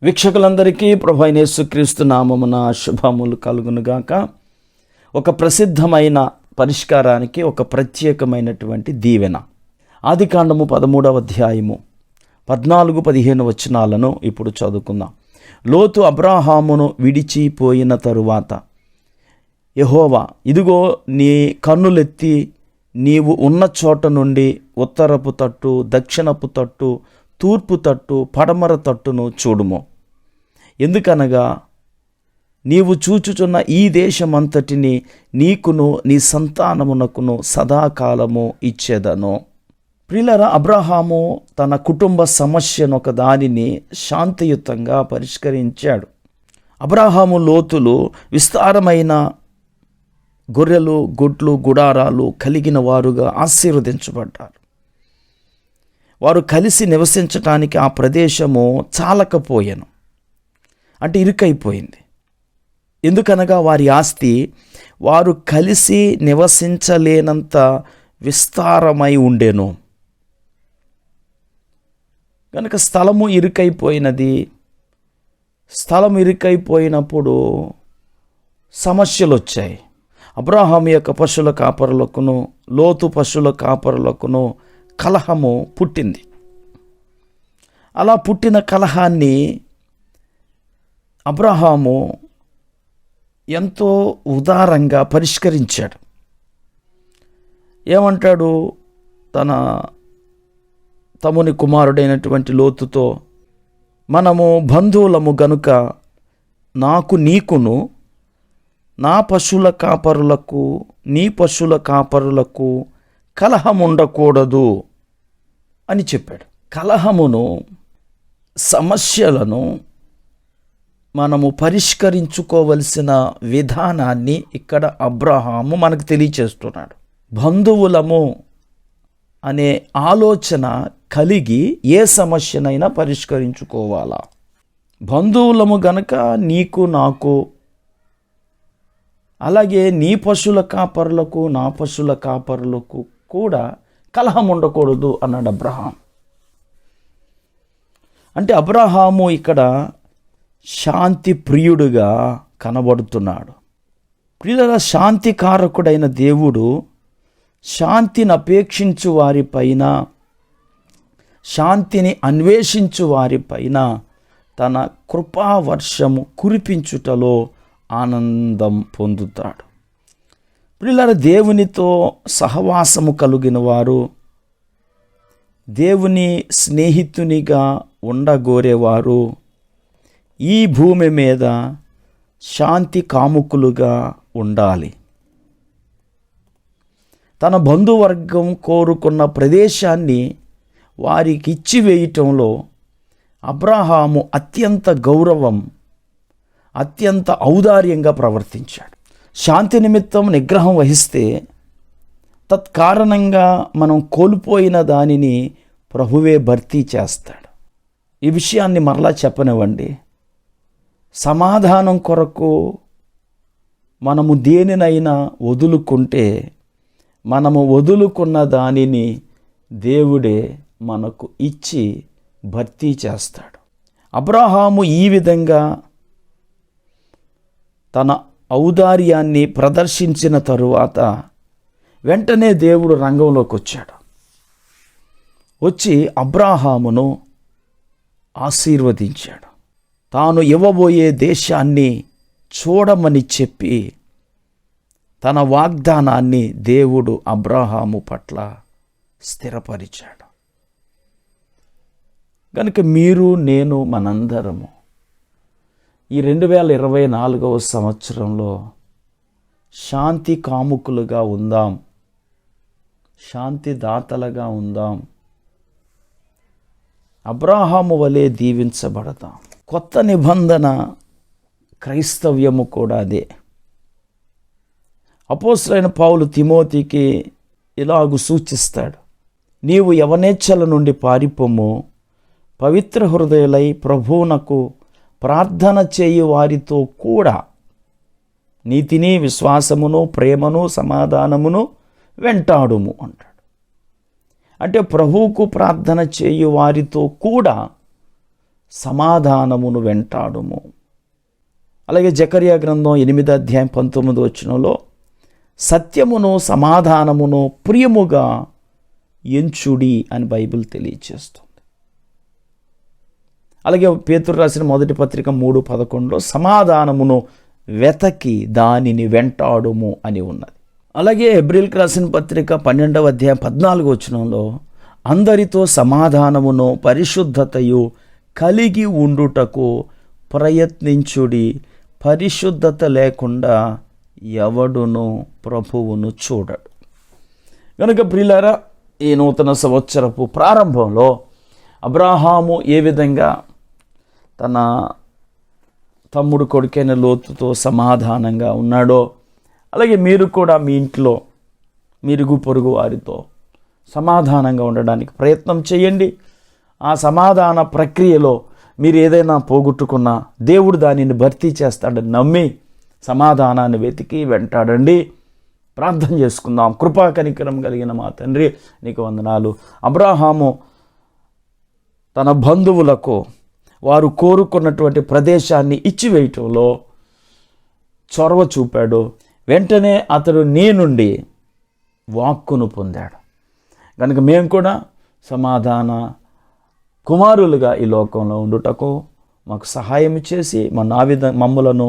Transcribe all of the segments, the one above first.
వీక్షకులందరికీ ప్రభు అయిన యేసుక్రీస్తు నామమున శుభములు కలుగునుగాక. ఒక ప్రసిద్ధమైన పరిష్కారానికి ఒక ప్రత్యేకమైనటువంటి దీవెన. ఆదికాండము 13వ అధ్యాయము 14-15 వచనాలను ఇప్పుడు చదువుకుందాం. లోతు అబ్రాహామును విడిచిపోయిన తరువాత యెహోవా, ఇదిగో నీ కన్నులెత్తి నీవు ఉన్న చోట నుండి ఉత్తరపు తట్టు, దక్షిణపు తట్టు, తూర్పు తట్టు, పడమర తట్టును చూడుము. ఎందుకనగా నీవు చూచుచున్న ఈ దేశమంతటిని నీకును నీ సంతానమునకును సదాకాలము ఇచ్చేదను. ప్రియులారా, అబ్రహాము తన కుటుంబ సమస్యను ఒక దానిని శాంతియుతంగా పరిష్కరించాడు. అబ్రహాము లోతులు విస్తారమైన గొర్రెలు, గొడ్లు, గుడారాలు కలిగిన వారుగా ఆశీర్వదించబడ్డారు. వారు కలిసి నివసించటానికి ఆ ప్రదేశము చాలకపోయాను, అంటే ఇరుకైపోయింది. ఎందుకనగా వారి ఆస్తి వారు కలిసి నివసించలేనంత విస్తారమై ఉండెను. కనుక స్థలము ఇరుకైపోయినది. స్థలం ఇరుకైపోయినప్పుడు సమస్యలు వచ్చాయి. అబ్రహాము యొక్క పశువుల కాపరులకును లోతు పశువుల కాపరులకును కలహము పుట్టింది. అలా పుట్టిన కలహాన్ని అబ్రహాము ఎంతో ఉదారంగా పరిష్కరించాడు. ఏమంటాడు? తన తమ్ముని కుమారుడైనటువంటి లోతుతో, మనము బంధువులము గనుక నాకు నీకును నా పశువుల కాపరులకు నీ పశువుల కాపరులకు కలహం ఉండకూడదు అని చెప్పాడు. కలహమును, సమస్యలను మనము పరిష్కరించుకోవలసిన విధానాన్ని ఇక్కడ అబ్రహాము మనకు తెలియచేస్తున్నాడు. బంధువులము అనే ఆలోచన కలిగి ఏ సమస్యనైనా పరిష్కరించుకోవాలా. బంధువులము గనక నీకు నాకు, అలాగే నీ పశువుల కాపరులకు నా పశువుల కాపరులకు కూడా కలహం ఉండకూడదు అన్నాడు అబ్రహాం. అంటే అబ్రహాము ఇక్కడ శాంతి ప్రియుడుగా కనబడుతున్నాడు. ప్రియుల శాంతి కారకుడైన దేవుడు శాంతిని అపేక్షించు వారిపైన, శాంతిని అన్వేషించు వారిపైన తన కృపావర్షము కురిపించుటలో ఆనందం పొందుతాడు. ప్రియులారా, దేవునితో సహవాసము కలిగిన వారు, దేవుని స్నేహితునిగా ఉండగోరేవారు ఈ భూమి మీద శాంతి కాముకులుగా ఉండాలి. తన బంధువర్గం కోరుకున్న ప్రదేశాన్ని వారికి ఇచ్చివేయటంలో అబ్రహాము అత్యంత గౌరవం, అత్యంత ఔదార్యంగా ప్రవర్తించాడు. శాంతి నిమిత్తం నిగ్రహం వహిస్తే తత్కారణంగా మనం కోల్పోయిన దానిని ప్రభువే భర్తీ చేస్తాడు. ఈ విషయాన్ని మరలా చెప్పనివ్వండి. సమాధానం కొరకు మనము దేనినైనా వదులుకుంటే మనము వదులుకున్న దానిని దేవుడే మనకు ఇచ్చి భర్తీ చేస్తాడు. అబ్రహాము ఈ విధంగా తన ఔదార్యాన్ని ప్రదర్శించిన తరువాత వెంటనే దేవుడు రంగంలోకి వచ్చాడు. వచ్చి అబ్రహామును ఆశీర్వదించాడు. తాను ఇవ్వబోయే దేశాన్ని చూడమని చెప్పి తన వాగ్దానాన్ని దేవుడు అబ్రహాము పట్ల స్థిరపరిచాడు. కనుక మీరు, నేను, మనందరము ఈ 2024వ సంవత్సరంలో శాంతి కాముకులుగా ఉందాం, శాంతి దాతలుగా ఉందాం, అబ్రహాము వలె దీవించబడదాం. కొత్త నిబంధన క్రైస్తవ్యము కూడా అదే. అపోస్తలుడైన పౌలు తిమోతికి ఇలాగు సూచిస్తాడు, నీవు యవనేచ్ఛల నుండి పారిపోము, పవిత్ర హృదయులై ప్రభువునకు ప్రార్థన చేయు వారితో కూడా నీతిని, విశ్వాసమును, ప్రేమను, సమాధానమును వెంటాడుము అంటాడు. అంటే ప్రభువుకు ప్రార్థన చేయు వారితో కూడా సమాధానమును వెంటాడుము. అలాగే జకర్యా గ్రంథం 8:19 సత్యమును సమాధానమును ప్రియముగా ఎంచుడి అని బైబిల్ తెలియజేస్తుంది. అలాగే పేతురు రాసిన మొదటి పత్రిక 3:11 సమాధానమును వెతకి దానిని వెంటాడుము అని ఉన్నది. అలాగే హెబ్రీయులకు రాసిన పత్రిక 12:14 అందరితో సమాధానమును పరిశుద్ధతయు కలిగి ఉండుటకు ప్రయత్నించుడి, పరిశుద్ధత లేకుండా ఎవడును ప్రభువును చూడడు. కనుక ప్రియులారా, ఈ నూతన సంవత్సరపు ప్రారంభంలో అబ్రాహాము ఏ విధంగా తన తమ్ముడు కొడుకైన లోతుతో సమాధానంగా ఉన్నాడో, అలాగే మీరు కూడా మీ ఇంట్లో మీరుగు పొరుగు వారితో సమాధానంగా ఉండడానికి ప్రయత్నం చేయండి. ఆ సమాధాన ప్రక్రియలో మీరు ఏదైనా పోగొట్టుకున్నా దేవుడు దానిని భర్తీ చేస్తాడని నమ్మి సమాధానాన్ని వెతికి వెంటాడండి. ప్రార్థన చేసుకుందాం. కృపా కనికరం కలిగిన మా తండ్రి, నీకు వందనాలు. అబ్రాహాము తన బంధువులకు వారు కోరుకున్నటువంటి ప్రదేశాన్ని ఇచ్చివేయటంలో చొరవ చూపాడు. వెంటనే అతడు నీ నుండి వాక్కును పొందాడు. కనుక మేము కూడా సమాధాన కుమారులుగా ఈ లోకంలో ఉండుటకు మాకు సహాయం చేసి మమ్మలను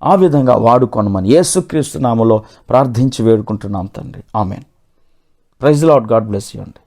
ఆ విధంగా వాడుకొనమని యేసుక్రీస్తు నామములో ప్రార్థించి వేడుకుంటున్నాం తండ్రి. Amen. Praise the Lord. God bless you అండి.